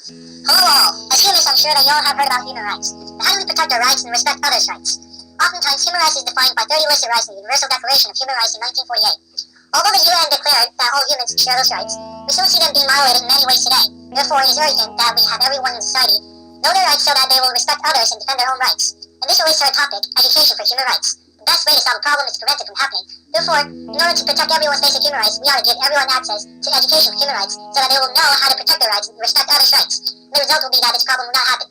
Hello all. As humans, I'm sure that you all have heard about human rights. But how do we protect our rights and respect others' rights? Oftentimes, human rights is defined by 30 listed rights in the Universal Declaration of Human Rights in 1948. Although the UN declared that all humans share those rights, we still see them being violated in many ways today. Therefore, it is urgent that we have everyone in society know their rights so that they will respect others and defend their own rights. And this relates to our topic, education for human rights. The best way to solve a problem is to prevent it from happening. Therefore, in order to protect everyone's basic human rights, we ought to give everyone access to education for human rights so that they will know how to protect their rights and respect others' rights. And the result will be that this problem will not happen.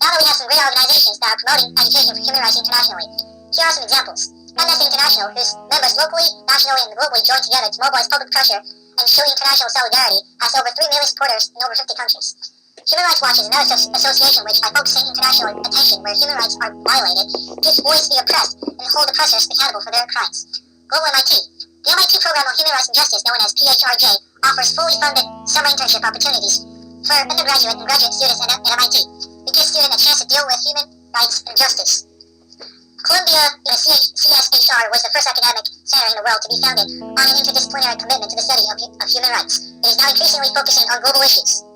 Now that we have some great organizations that are promoting education for human rights internationally, here are some examples. Amnesty International, whose members locally, nationally, and globally join together to mobilize public pressure and show international solidarity, has over 3 million supporters in over 50 countries. Human Rights Watch is another association which, by focusing international attention where human rights are violated, gives voice to the oppressed and hold oppressors accountable for their crimes. Global MIT. The MIT Program on Human Rights and Justice, known as PHRJ, offers fully funded summer internship opportunities for undergraduate and graduate students at MIT. It gives students a chance to deal with human rights and justice. Columbia CSHR was the first academic center in the world to be founded on an interdisciplinary commitment to the study of human rights. It is now increasingly focusing on global issues.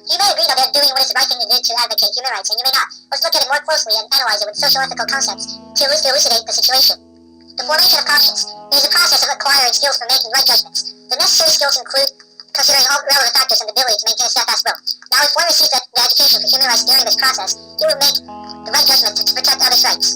You may agree that they're doing what is the right thing to do to advocate human rights, and you may not. Let's look at it more closely and analyze it with social ethical concepts to elucidate the situation. The formation of conscience is the process of acquiring skills for making right judgments. The necessary skills include considering all relevant factors and the ability to maintain a steadfast will. Now, if one receives the education for human rights during this process, he will make the right judgment to protect others' rights.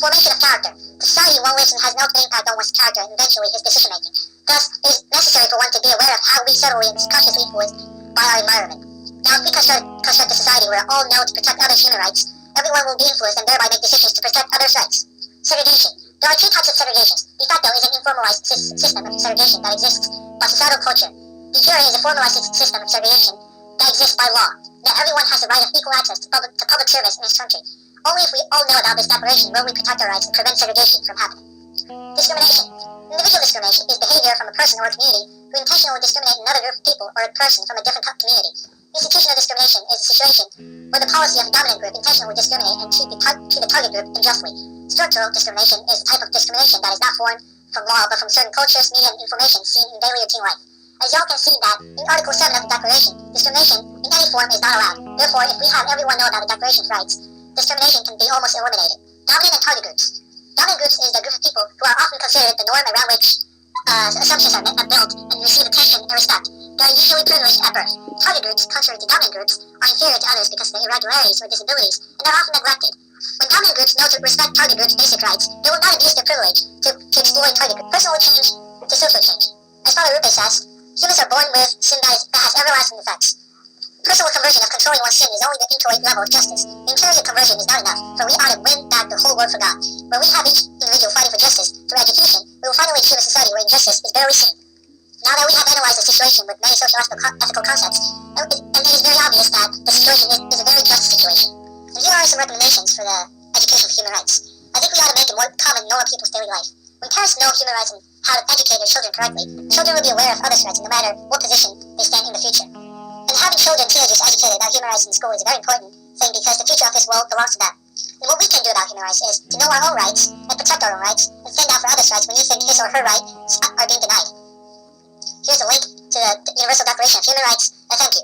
Formation of character. The society one lives in has no impact on one's character and eventually his decision-making. Thus, it is necessary for one to be aware of how we subtly and consciously influenced by our environment. Now, if we construct a society where all know to protect others' human rights, everyone will be influenced and thereby make decisions to protect others' rights. Segregation. There are 2 types of segregations. De facto is an informalized system of segregation that exists by societal culture. De jure is a formalized system of segregation that exists by law. That everyone has the right of equal access to public service in this country. Only if we all know about this declaration will we protect our rights and prevent segregation from happening. Discrimination. Individual discrimination is behavior from a person or a community who intentionally discriminate another group of people or a person from a different community. Institutional discrimination is a situation where the policy of a dominant group intentionally discriminate and treat the target group unjustly. Structural discrimination is a type of discrimination that is not formed from law but from certain cultures, media, and information seen in daily routine life. As y'all can see that in Article 7 of the Declaration, discrimination in any form is not allowed. Therefore, if we have everyone know about the Declaration's rights, discrimination can be almost eliminated. Dominant and target groups. Dominant groups is the group of people who are often considered the norm around which assumptions are built and receive attention and respect. They are usually privileged at birth. Target groups, contrary to dominant groups, are inferior to others because of their irregularities or disabilities, and are often neglected. When dominant groups know to respect target groups' basic rights, they will not abuse their privilege to exploit target groups. Personal change to social change. As Father Rupe says, humans are born with sin that has everlasting effects. Personal conversion of controlling one's sin is only the inchoate level of justice. The interior conversion is not enough, for we ought to win back the whole world for God. When we have each individual fighting for justice through education, we will finally achieve a society where injustice is barely seen. Now that we have analyzed the situation with many social ethical concepts, and it is very obvious that the situation is a very just situation. And here are some recommendations for the education of human rights. I think we ought to make it more common in normal people's daily life. When parents know human rights and how to educate their children correctly, children will be aware of others' rights no matter what position they stand in the future. And having children, teenagers educated about human rights in school is a very important thing because the future of this world belongs to them. And what we can do about human rights is to know our own rights and protect our own rights and stand out for others' rights when you think his or her rights are being denied. Here's a link to the Universal Declaration of Human Rights, and thank you.